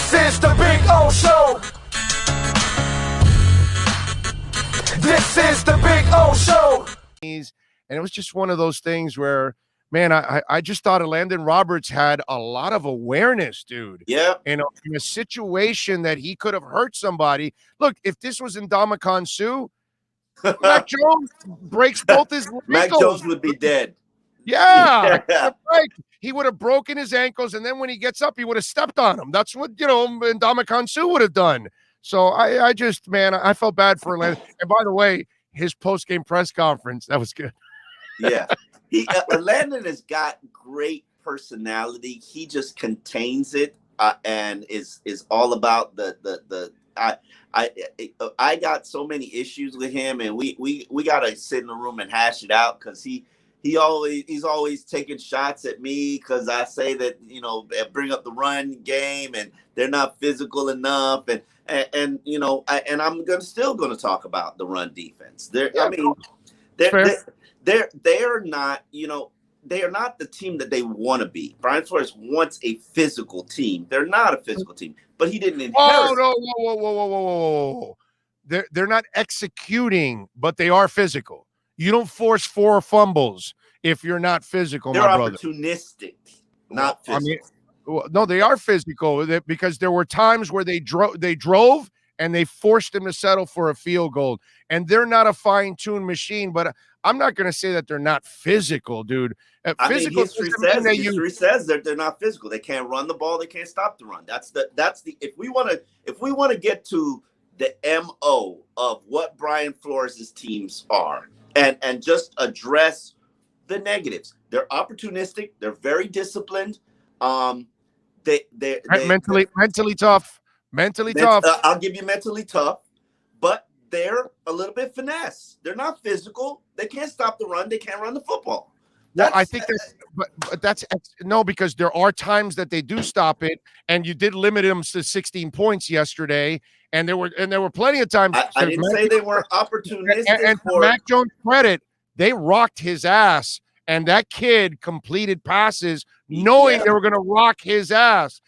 This is the Big O Show. This is the Big O Show. And it was just one of those things where, man, I just thought Landon Roberts had a lot of awareness, dude. Yeah. In a situation that he could have hurt somebody. Look, if this was in Ndamukong Suh, Mac Jones breaks both his ankles. Mac Jones would be dead. Yeah. Right. He would have broken his ankles, and then when he gets up, he would have stepped on him. That's what, Ndamukong Suh would have done. So I just, man, I felt bad for Landon. And by the way, his post-game press conference, that was good. Yeah. Landon has got great personality. He just contains it and is all about I got so many issues with him, and we gotta sit in the room and hash it out, because he's always taking shots at me because I say that, bring up the run game and they're not physical enough, and I'm still gonna talk about the run defense. They're not, they are not the team that they want to be. Brian Flores wants a physical team. They're not a physical team, but he didn't inherit. Whoa. They're not executing, but they are physical. You don't force 4 fumbles if you're not physical, They're my brother. Opportunistic, not physical. No, they are physical because there were times where they drove and they forced them to settle for a field goal. And they're not a fine-tuned machine, but I'm not going to say that they're not physical, dude. History says that they're not physical. They can't run the ball. They can't stop the run. That's the if we want to get to the MO of what Brian Flores' teams are and just address the negatives. They're opportunistic. They're very disciplined. They're mentally tough. Mentally tough. I'll give you mentally tough, but they're a little bit finesse. They're not physical. They can't stop the run. They can't run the football. I think that's no, because there are times that they do stop it, and you did limit them to 16 points yesterday, and there were plenty of times. I didn't say they weren't opportunistic. And for Mac Jones' credit, they rocked his ass, and that kid completed passes knowing they were going to rock his ass.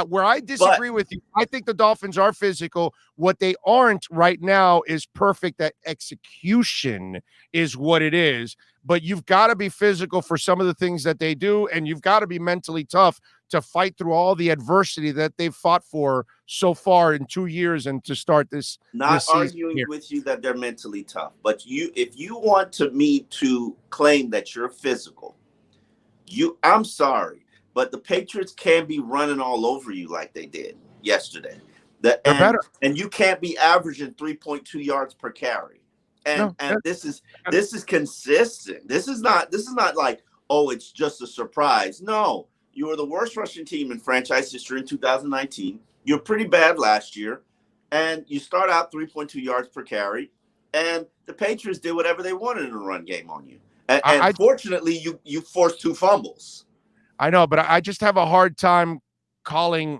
Where I disagree with you, I think the Dolphins are physical. What they aren't right now is perfect. That execution is what it is. But you've got to be physical for some of the things that they do, and you've got to be mentally tough to fight through all the adversity that they've fought for so far in 2 years and to start this. Not arguing with you that they're mentally tough, but if you want me to claim that you're physical, I'm sorry. But the Patriots can't be running all over you like they did yesterday. They're better. And you can't be averaging 3.2 yards per carry. And this is consistent. This is not like, oh, it's just a surprise. No, you were the worst rushing team in franchise history in 2019. You're pretty bad last year. And you start out 3.2 yards per carry. And the Patriots did whatever they wanted in the run game on you. And fortunately, you forced 2 fumbles. I know, but I just have a hard time calling,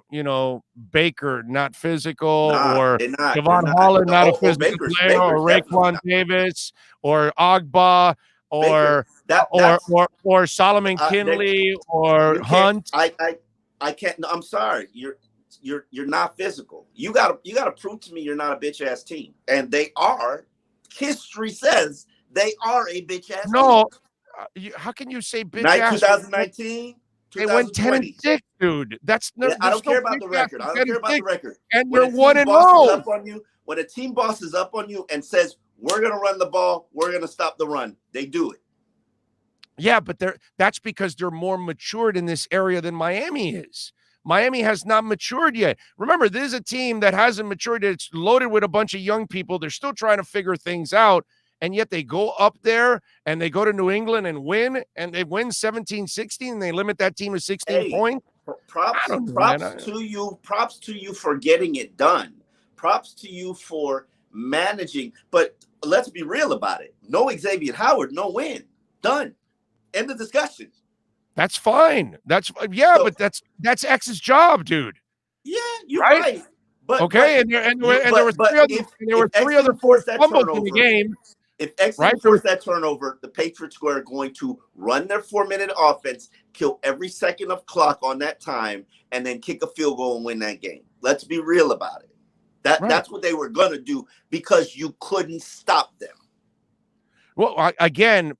Baker not physical, or Javon Holland not a physical player, or Raekwon Davis, or Agba, or Solomon Kinley, or Hunt. I can't. I'm sorry. You're not physical. You gotta prove to me you're not a bitch ass team, and they are. History says they are a bitch ass. No, how can you say bitch ass? 2019. They went 10-6, dude. I don't care about the record. I don't care about the record. And you're 1-0. When a team bosses up on you and says, we're going to run the ball, we're going to stop the run, they do it. Yeah, but that's because they're more matured in this area than Miami is. Miami has not matured yet. Remember, this is a team that hasn't matured. It's loaded with a bunch of young people. They're still trying to figure things out. And yet they go up there and they go to New England and win, and they win 17-16, and they limit that team to 16 points. Props to you for getting it done. Props to you for managing. But let's be real about it. No Xavier Howard, no win. Done. End of discussion. That's fine. But that's X's job, dude. Yeah, you're right. Okay, and there were three other forced fumbles in the game. If Exton forced that turnover, the Patriots were going to run their 4-minute offense, kill every second of clock on that time, and then kick a field goal and win that game. Let's be real about it. That's what they were going to do because you couldn't stop them. Well,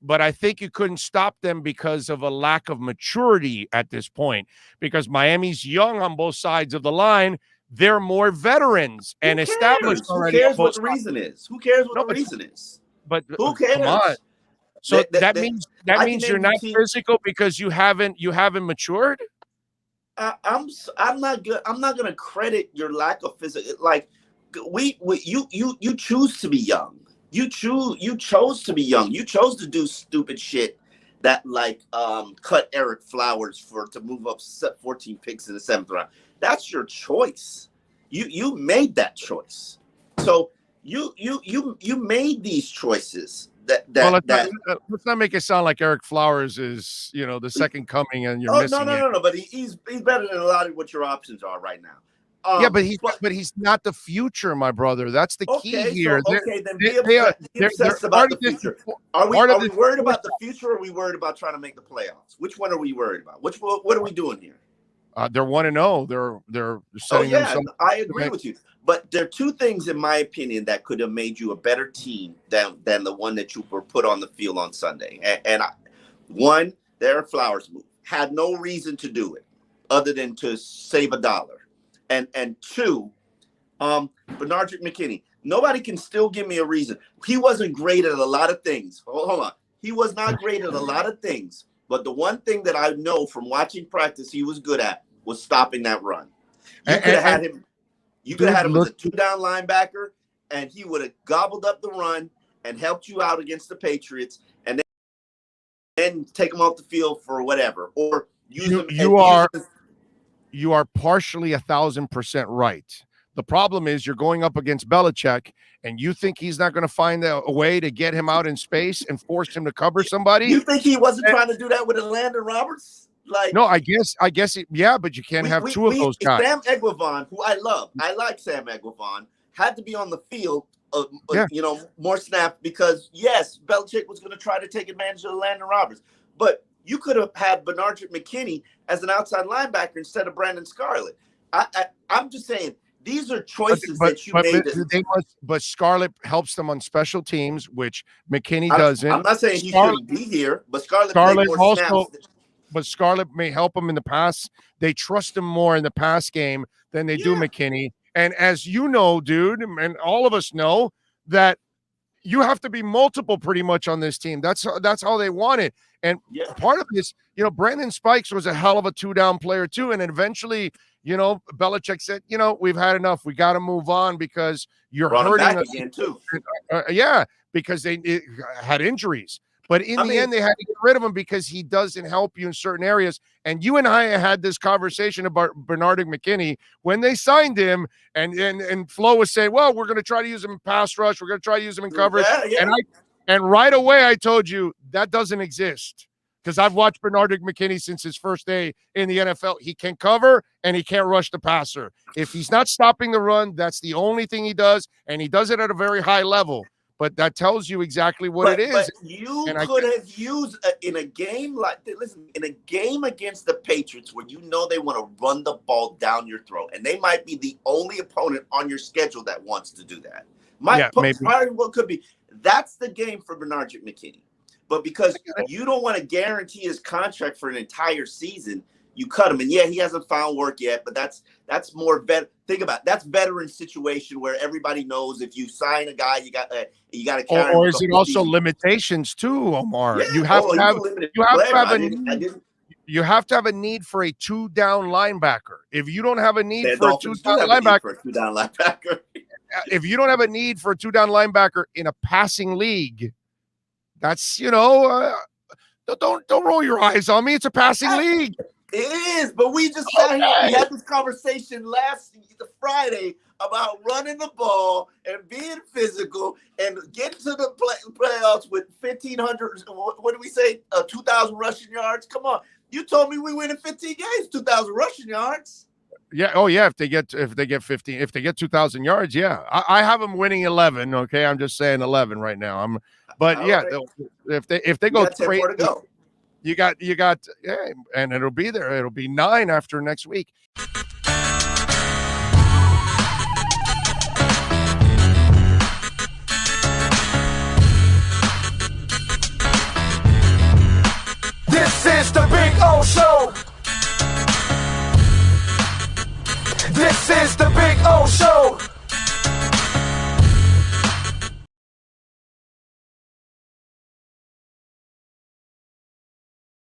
but I think you couldn't stop them because of a lack of maturity at this point, because Miami's young on both sides of the line. They're more veterans and established already. Who cares what the reason is? Who cares what the reason is? But who cares? Come on. So that means you're not physical because you haven't matured? I'm not good. I'm not going to credit your lack of physical. Like you choose to be young. You chose to be young. You chose to do stupid shit that cut Eric Flowers to move up 14 picks in the 7th round. That's your choice. You made that choice. So you made these choices. Let's not make it sound like Eric Flowers is the second coming and you're missing. No. But he's better than a lot of what your options are right now. But he's not the future, my brother. That's the key here. Then be obsessed about the future. Are we worried about the future, or are we worried about trying to make the playoffs? Which one are we worried about? What are we doing here? They're 1-0. They're setting themselves. I agree with you. But there are two things, in my opinion, that could have made you a better team than the one that you were put on the field on Sunday. One, Eric Flowers move had no reason to do it other than to save $1. And two, Bernard McKinney. Nobody can still give me a reason. He wasn't great at a lot of things. Hold on. He was not great at a lot of things. But the one thing that I know from watching practice he was good at was stopping that run. You could have had him. You could have had him as a 2-down linebacker, and he would have gobbled up the run and helped you out against the Patriots, and then take him off the field for whatever, or use him. You are partially 1,000% right. The problem is you're going up against Belichick, and you think he's not going to find a way to get him out in space and force him to cover somebody. You think he wasn't trying to do that with Landon Roberts? No, I guess, but you can't have two of those guys. Sam Eguavoen, who I love, I like Sam Eguavoen, had to be on the field, more snaps because yes, Belichick was going to try to take advantage of Landon Roberts, but you could have had Bernard McKinney as an outside linebacker instead of Brandon Scarlett. I'm just saying these are choices that you made. But Scarlett helps them on special teams, which McKinney doesn't. I'm not saying he shouldn't be here, but Scarlett more snaps. But Scarlett may help him in the pass. They trust him more in the pass game than they do McKinney. And as you know, dude, and all of us know, that you have to be multiple pretty much on this team. That's how they want it. And part of this, Brandon Spikes was a hell of a 2-down player too. And eventually, Belichick said, we've had enough. We got to move on because you're hurting us again too. Because they had injuries. But in the end, they had to get rid of him because he doesn't help you in certain areas. And you and I had this conversation about Bernard McKinney when they signed him, and Flo was saying, well, we're going to try to use him in pass rush. We're going to try to use him in coverage. And right away, I told you that doesn't exist because I've watched Bernard McKinney since his first day in the NFL. He can cover and he can't rush the passer. If he's not stopping the run, that's the only thing he does, and he does it at a very high level. But that tells you exactly what it is. But you could have used in a game in a game against the Patriots where they want to run the ball down your throat, and they might be the only opponent on your schedule that wants to do that. What could be that's the game for Bernard McKinney. But because you don't want to guarantee his contract for an entire season, you cut him. And he hasn't found work yet, but that's more better. Think about it. That's veteran situation where everybody knows if you sign a guy, you got to carry. Or is it also limitations too, Omar? Yeah. You have to have a need for a 2-down linebacker. If you don't have a need for a 2-down linebacker, if you don't have a need for a 2-down linebacker in a passing league, that's don't roll your eyes on me. It's a passing league. It is, but we just sat here. We had this conversation last Friday about running the ball and being physical and getting to the playoffs with 1,500. What did we say? 2,000 rushing yards. Come on, you told me we win in 15 games, 2,000 rushing yards. Yeah. Oh, yeah. If they get 15, if they get 2,000 yards, yeah. I have them winning 11. Okay, I'm just saying 11 right now. But yeah, right. if they go crazy, you got yeah, and it'll be there. It'll be 9 after next week. This is the Big O Show. This is the